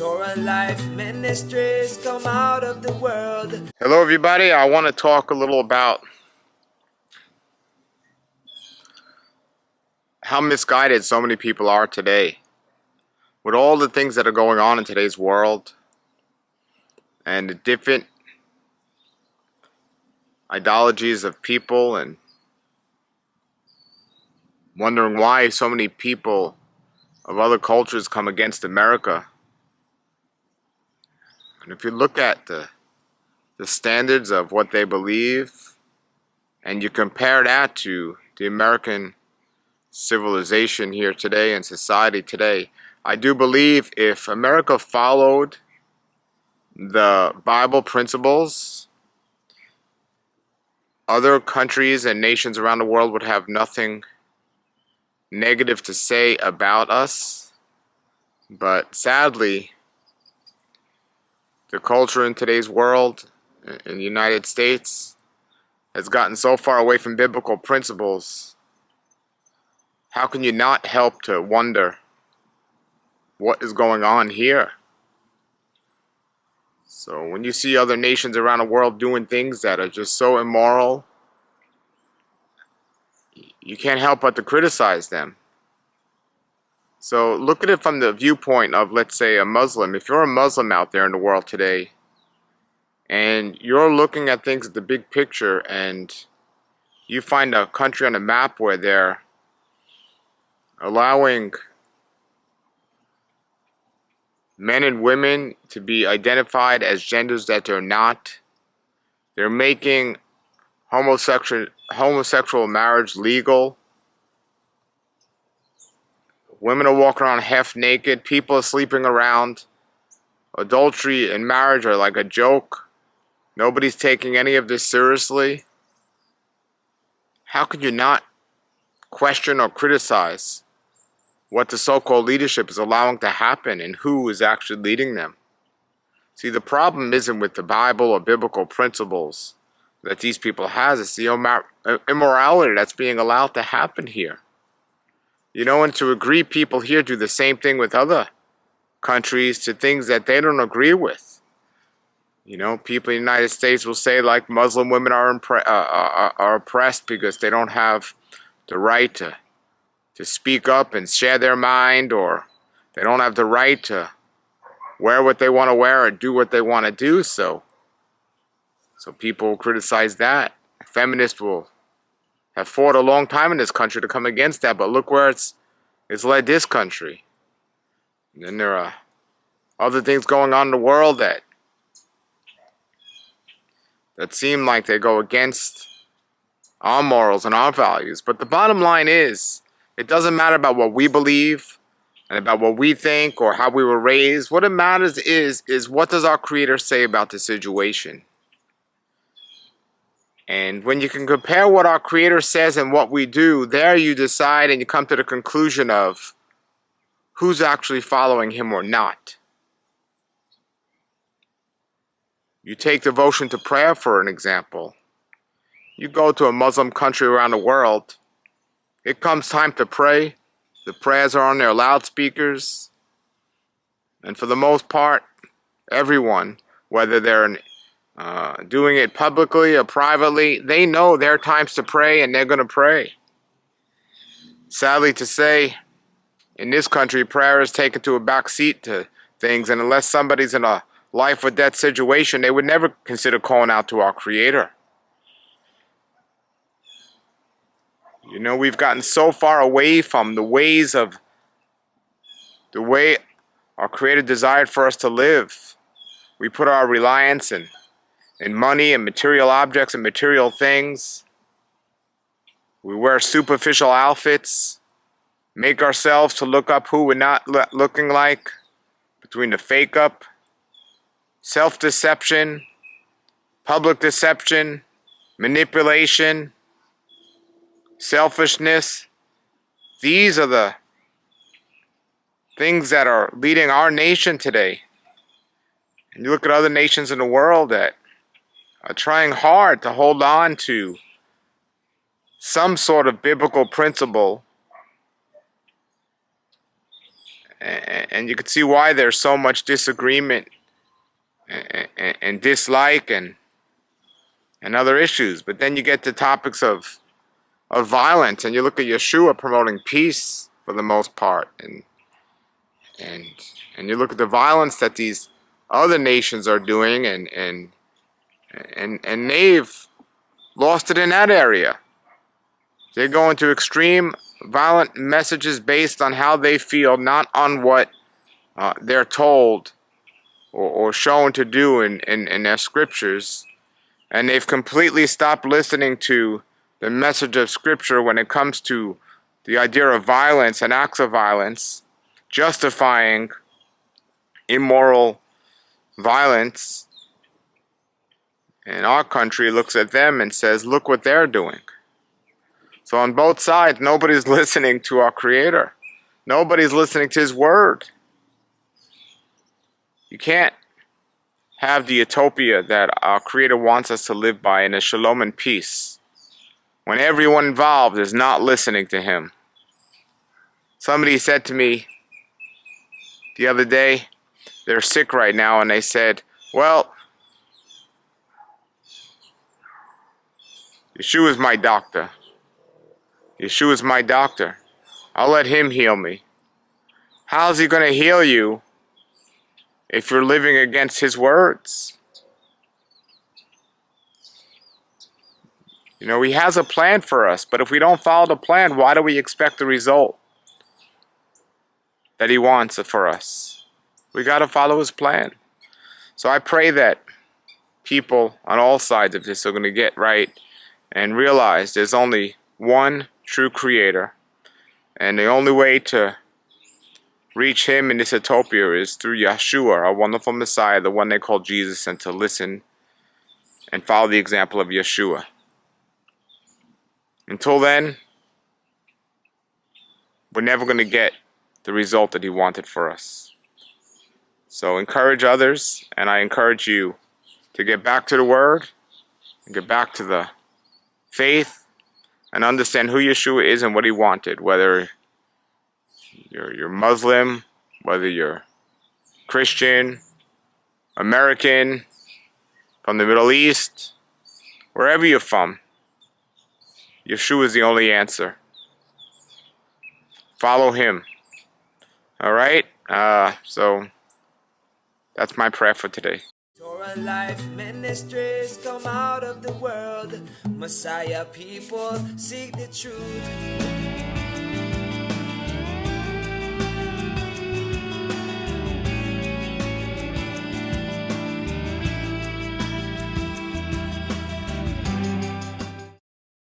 Torah Life Ministries come out of the world. Hello everybody, I want to talk a little about how misguided so many people are today. With all the things that are going on in today's world and the different ideologies of people, and wondering why so many people of other cultures come against America. And if you look at the standards of what they believe and you compare that to the American civilization here today and society today, I do believe if America followed the Bible principles, other countries and nations around the world would have nothing negative to say about us. But sadly, the culture in today's world, in the United States, has gotten so far away from biblical principles. How can you not help to wonder what is going on here? So when you see other nations around the world doing things that are just so immoral, you can't help but to criticize them. So look at it from the viewpoint of, let's say, a Muslim. If you're a Muslim out there in the world today, and you're looking at things at the big picture, and you find a country on a map where they're allowing men and women to be identified as genders that they're not, they're making homosexual marriage legal, women are walking around half naked, people are sleeping around, adultery and marriage are like a joke, nobody's taking any of this seriously. How could you not question or criticize what the so-called leadership is allowing to happen and who is actually leading them? See, the problem isn't with the Bible or biblical principles that these people have. It's the immorality that's being allowed to happen here. You know, and to agree, people here do the same thing with other countries to things that they don't agree with. You know, people in the United States will say, like, Muslim women are oppressed because they don't have the right to speak up and share their mind, or they don't have the right to wear what they want to wear or do what they want to do. So people will criticize that. Feminists will have fought a long time in this country to come against that, but look where it's led this country. And then there are other things going on in the world that seem like they go against our morals and our values. But the bottom line is, it doesn't matter about what we believe and about what we think or how we were raised. What it matters is what does our Creator say about the situation? And when you can compare what our Creator says and what we do, there you decide and you come to the conclusion of who's actually following Him or not. You take devotion to prayer for an example. You go to a Muslim country around the world, it comes time to pray, the prayers are on their loudspeakers, and for the most part, everyone, whether they're doing it publicly or privately, they know their times to pray and they're going to pray. Sadly to say, in this country, prayer is taken to a back seat to things, and unless somebody's in a life or death situation, they would never consider calling out to our Creator. You know, we've gotten so far away from the way our Creator desired for us to live. We put our reliance in money and material objects and material things. We wear superficial outfits, make ourselves to look up who we're not looking like, between the fake up, self-deception, public deception, manipulation, selfishness. These are the things that are leading our nation today. And you look at other nations in the world that are trying hard to hold on to some sort of biblical principle And you can see why there's so much disagreement and dislike and other issues. But then you get to topics of violence, and you look at Yeshua promoting peace for the most part, and you look at the violence that these other nations are doing, and they've lost it in that area. They go into extreme violent messages based on how they feel, not on what they're told or shown to do in their scriptures. And they've completely stopped listening to the message of Scripture when it comes to the idea of violence and acts of violence, justifying immoral violence. And our country looks at them and says, look what they're doing. So on both sides, nobody's listening to our Creator. Nobody's listening to His Word. You can't have the utopia that our Creator wants us to live by in a shalom and peace when everyone involved is not listening to Him. Somebody said to me the other day, they're sick right now, and they said, well, Yeshua's my doctor. Yeshua's my doctor. I'll let Him heal me. How's He going to heal you if you're living against His words? You know, He has a plan for us, but if we don't follow the plan, why do we expect the result that He wants for us? We got to follow His plan. So I pray that people on all sides of this are going to get right and realize there's only one true Creator, and the only way to reach Him in this utopia is through Yeshua, our wonderful Messiah, the one they call Jesus, and to listen and follow the example of Yeshua. Until then, we're never going to get the result that He wanted for us. So encourage others, and I encourage you to get back to the Word, and get back to the faith, and understand who Yeshua is and what He wanted, whether you're Muslim, whether you're Christian, American, from the Middle East, wherever you're from. Yeshua is the only answer. Follow Him. All right? So that's my prayer for today. Torah Life Ministries, come out of the world. Messiah people seek the truth.